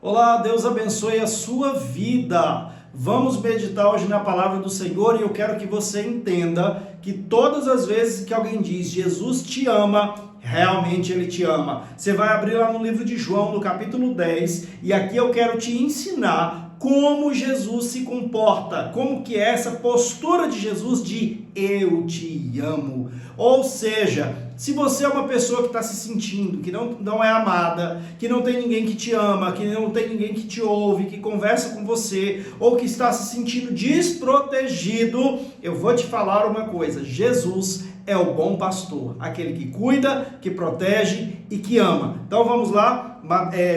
Olá, Deus abençoe a sua vida. Vamos meditar hoje na palavra do Senhor e eu quero que você entenda que todas as vezes que alguém diz Jesus te ama, realmente Ele te ama. Você vai abrir lá no livro de João, no capítulo 10, e aqui eu quero te ensinar como Jesus se comporta, como que é essa postura de Jesus de eu te amo. Ou seja, se você é uma pessoa que está se sentindo que não é amada, que não tem ninguém que te ama, que não tem ninguém que te ouve, que conversa com você, ou que está se sentindo desprotegido, eu vou te falar uma coisa: Jesus é o bom pastor, aquele que cuida, que protege e que ama. Então vamos lá,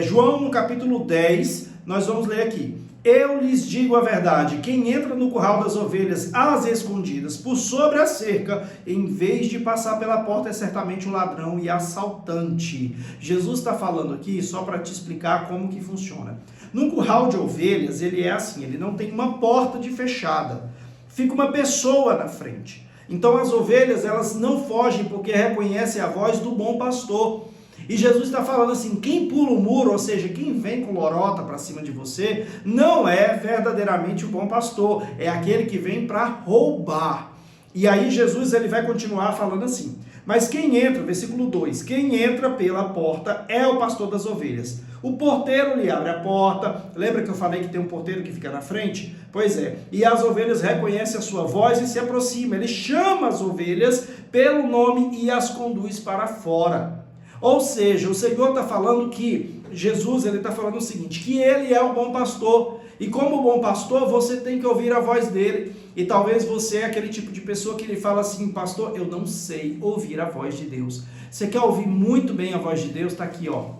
João no capítulo 10, nós vamos ler aqui. Eu lhes digo a verdade, quem entra no curral das ovelhas às escondidas, por sobre a cerca, em vez de passar pela porta, é certamente um ladrão e assaltante. Jesus está falando aqui só para te explicar como que funciona. No curral de ovelhas, ele é assim, ele não tem uma porta de fechada, fica uma pessoa na frente. Então as ovelhas, elas não fogem porque reconhecem a voz do bom pastor. E Jesus está falando assim, quem pula o muro, ou seja, quem vem com lorota para cima de você, não é verdadeiramente o bom pastor, é aquele que vem para roubar. E aí Jesus ele vai continuar falando assim, mas quem entra, versículo 2, quem entra pela porta é o pastor das ovelhas. O porteiro lhe abre a porta, lembra que eu falei que tem um porteiro que fica na frente? Pois é, e as ovelhas reconhecem a sua voz e se aproximam, ele chama as ovelhas pelo nome e as conduz para fora. Ou seja, o Senhor está falando que, Jesus ele está falando o seguinte, que Ele é o bom pastor, e como bom pastor, você tem que ouvir a voz dele, e talvez você é aquele tipo de pessoa que ele fala assim, pastor, eu não sei ouvir a voz de Deus. Você quer ouvir muito bem a voz de Deus? Está aqui, ó,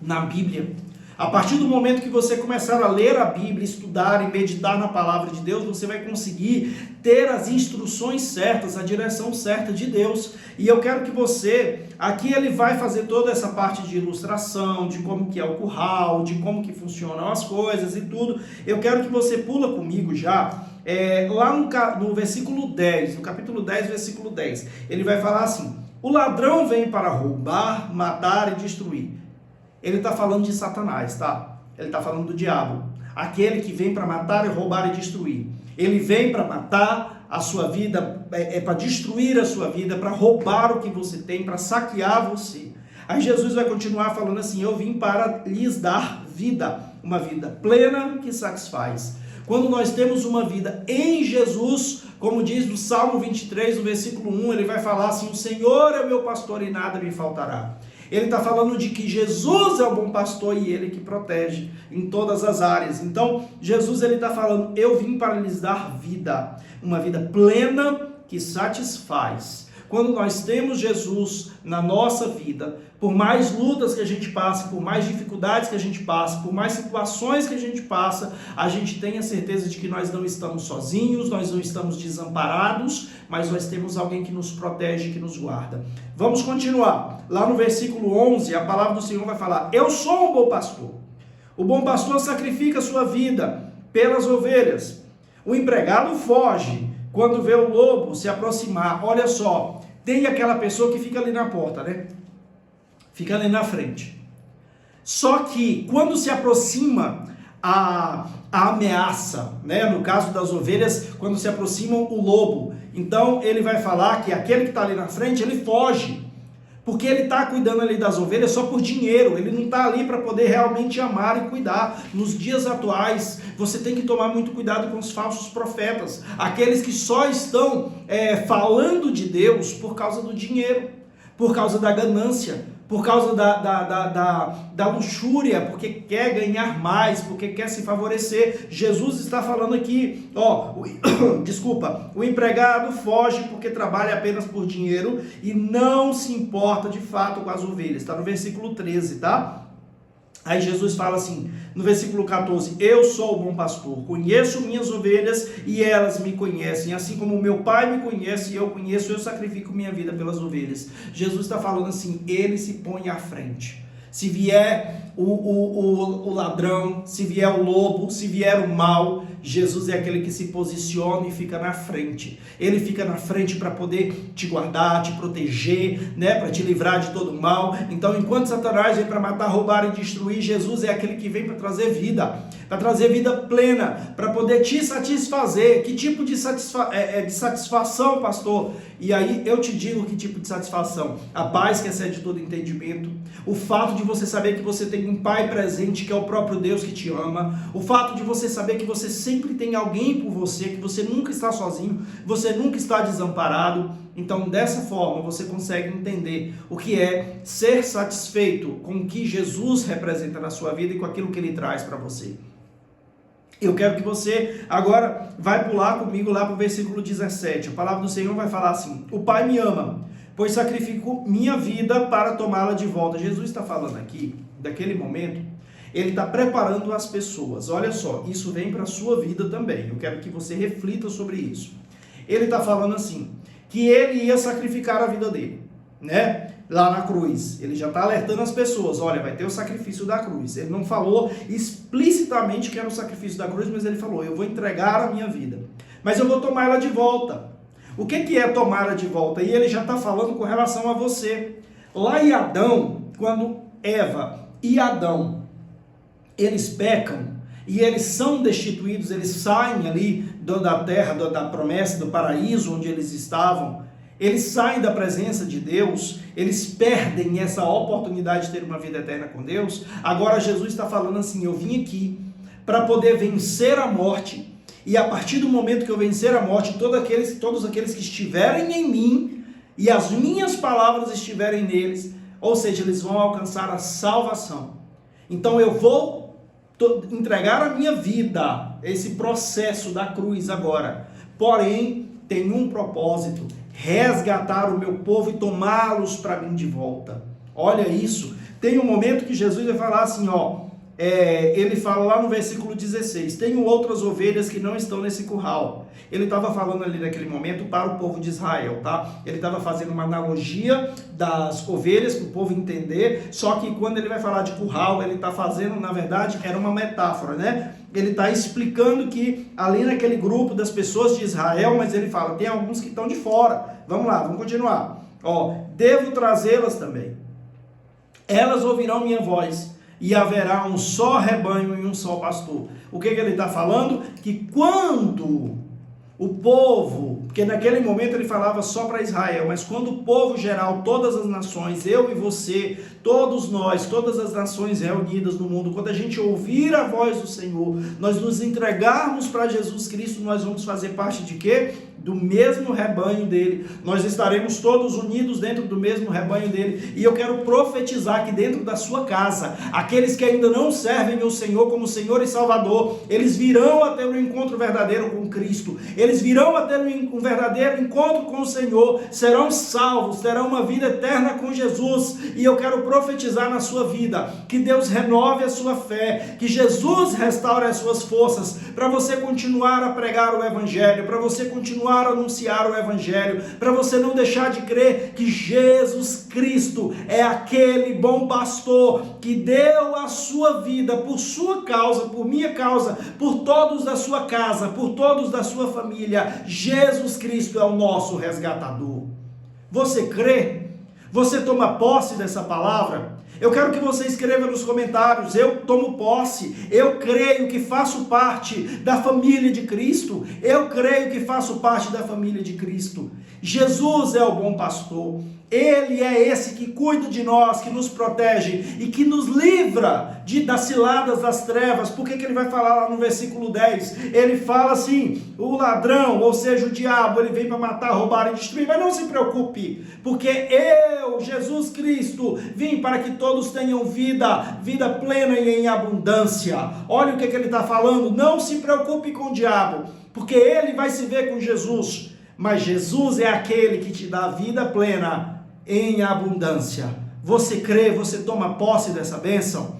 na Bíblia. A partir do momento que você começar a ler a Bíblia, estudar e meditar na palavra de Deus, você vai conseguir ter as instruções certas, a direção certa de Deus. E eu quero que você, aqui ele vai fazer toda essa parte de ilustração, de como que é o curral, de como que funcionam as coisas e tudo. Eu quero que você pula comigo já, lá no versículo 10, no capítulo 10, versículo 10. Ele vai falar assim, o ladrão vem para roubar, matar e destruir. Ele está falando de Satanás, tá? Ele está falando do diabo. Aquele que vem para matar, roubar e destruir. Ele vem para matar a sua vida, para destruir a sua vida, para roubar o que você tem, para saquear você. Aí Jesus vai continuar falando assim, eu vim para lhes dar vida, uma vida plena que satisfaz. Quando nós temos uma vida em Jesus, como diz no Salmo 23, no versículo 1, ele vai falar assim, o Senhor é meu pastor e nada me faltará. Ele está falando de que Jesus é o bom pastor e ele que protege em todas as áreas. Então, Jesus ele está falando, eu vim para lhes dar vida, uma vida plena que satisfaz. Quando nós temos Jesus na nossa vida, por mais lutas que a gente passe, por mais dificuldades que a gente passe, por mais situações que a gente passa, a gente tem a certeza de que nós não estamos sozinhos, nós não estamos desamparados, mas nós temos alguém que nos protege, que nos guarda. Vamos continuar. Lá no versículo 11, a palavra do Senhor vai falar, eu sou um bom pastor. O bom pastor sacrifica a sua vida pelas ovelhas. O empregado foge quando vê o lobo se aproximar. Olha só, tem aquela pessoa que fica ali na porta, né? Fica ali na frente. Só que quando se aproxima a ameaça, né? No caso das ovelhas, quando se aproximam o lobo, então ele vai falar que aquele que está ali na frente, ele foge. Porque ele está cuidando ali das ovelhas só por dinheiro, ele não está ali para poder realmente amar e cuidar. Nos dias atuais, você tem que tomar muito cuidado com os falsos profetas, aqueles que só estão falando de Deus por causa do dinheiro, por causa da ganância, por causa da luxúria, porque quer ganhar mais, porque quer se favorecer. Jesus está falando aqui, o empregado foge porque trabalha apenas por dinheiro e não se importa de fato com as ovelhas. Está no versículo 13, tá? Aí Jesus fala assim, no versículo 14, eu sou o bom pastor, conheço minhas ovelhas e elas me conhecem, assim como o meu pai me conhece e eu conheço, eu sacrifico minha vida pelas ovelhas. Jesus está falando assim, ele se põe à frente. Se vier o ladrão, se vier o lobo, se vier o mal, Jesus é aquele que se posiciona e fica na frente. Ele fica na frente para poder te guardar, te proteger, né, para te livrar de todo mal. Então, enquanto Satanás vem para matar, roubar e destruir, Jesus é aquele que vem para trazer vida plena, para poder te satisfazer. Que tipo de satisfação, pastor? E aí eu te digo que tipo de satisfação: a paz que excede todo entendimento, o fato de você saber que você tem um Pai presente, que é o próprio Deus que te ama, o fato de você saber que você sempre tem alguém por você, que você nunca está sozinho, você nunca está desamparado. Então, dessa forma, você consegue entender o que é ser satisfeito com o que Jesus representa na sua vida e com aquilo que Ele traz para você. Eu quero que você agora vai pular comigo lá para o versículo 17. A palavra do Senhor vai falar assim: o Pai me ama, pois sacrifico minha vida para tomá-la de volta. Jesus está falando aqui, daquele momento, Ele está preparando as pessoas. Olha só, isso vem para a sua vida também. Eu quero que você reflita sobre isso. Ele está falando assim, que Ele ia sacrificar a vida dele, né? Lá na cruz. Ele já está alertando as pessoas: olha, vai ter o sacrifício da cruz. Ele não falou explicitamente que era o sacrifício da cruz, mas ele falou: eu vou entregar a minha vida, mas eu vou tomar ela de volta. O que é tomar ela de volta? E ele já está falando com relação a você. Lá em Adão, quando Eva e Adão, eles pecam e eles são destituídos, eles saem ali da terra, da promessa, do paraíso onde eles estavam. Eles saem da presença de Deus, eles perdem essa oportunidade de ter uma vida eterna com Deus. Agora Jesus está falando assim: eu vim aqui para poder vencer a morte, e a partir do momento que eu vencer a morte, todos aqueles que estiverem em mim, e as minhas palavras estiverem neles, ou seja, eles vão alcançar a salvação. Então eu vou entregar a minha vida, esse processo da cruz agora, porém tem um propósito: resgatar o meu povo e tomá-los para mim de volta. Olha isso. Tem um momento que Jesus vai falar assim, ele fala lá no versículo 16, tenho outras ovelhas que não estão nesse curral. Ele estava falando ali naquele momento para o povo de Israel, tá? Ele estava fazendo uma analogia das ovelhas para o povo entender, só que quando ele vai falar de curral, ele está fazendo, na verdade, era uma metáfora, né? Ele está explicando que ali naquele grupo das pessoas de Israel, mas ele fala, tem alguns que estão de fora. Vamos lá, vamos continuar. Devo trazê-las também. Elas ouvirão minha voz, e haverá um só rebanho e um só pastor. O que ele está falando? Que quando o povo, porque naquele momento ele falava só para Israel, mas quando o povo geral, todas as nações, eu e você, todos nós, todas as nações reunidas no mundo, quando a gente ouvir a voz do Senhor, nós nos entregarmos para Jesus Cristo, nós vamos fazer parte de quê? Do mesmo rebanho dele. Nós estaremos todos unidos dentro do mesmo rebanho dele. E eu quero profetizar que dentro da sua casa, aqueles que ainda não servem o Senhor como Senhor e Salvador, eles virão a ter um encontro verdadeiro com Cristo. Eles virão a ter um verdadeiro encontro com o Senhor, serão salvos, terão uma vida eterna com Jesus. E eu quero profetizar na sua vida, que Deus renove a sua fé, que Jesus restaure as suas forças, para você continuar a pregar o Evangelho, para você continuar a anunciar o Evangelho, para você não deixar de crer que Jesus Cristo é aquele bom pastor que deu a sua vida por sua causa, por minha causa, por todos da sua casa, por todos da sua família. Jesus Cristo é o nosso resgatador. Você crê? Você toma posse dessa palavra? Eu quero que você escreva nos comentários: eu tomo posse, eu creio que faço parte da família de Cristo, eu creio que faço parte da família de Cristo. Jesus é o bom pastor, Ele é esse que cuida de nós, que nos protege e que nos livra das ciladas das trevas. Por que ele vai falar lá no versículo 10? Ele fala assim: o ladrão, ou seja, o diabo, ele vem para matar, roubar e destruir. Mas não se preocupe, porque eu, Jesus Cristo, vim para que todos tenham vida plena e em abundância. Olha o que ele está falando: não se preocupe com o diabo, porque ele vai se ver com Jesus. Mas Jesus é aquele que te dá vida plena em abundância. Você crê, você toma posse dessa bênção?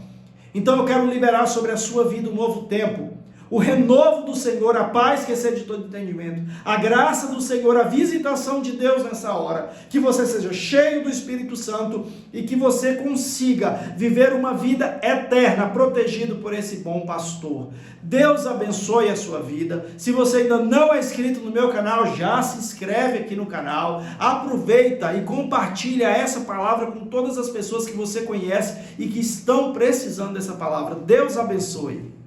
Então eu quero liberar sobre a sua vida um novo tempo, o renovo do Senhor, a paz que excede todo entendimento, a graça do Senhor, a visitação de Deus nessa hora, que você seja cheio do Espírito Santo e que você consiga viver uma vida eterna, protegido por esse bom pastor. Deus abençoe a sua vida. Se você ainda não é inscrito no meu canal, já se inscreve aqui no canal, aproveita e compartilha essa palavra com todas as pessoas que você conhece e que estão precisando dessa palavra. Deus abençoe.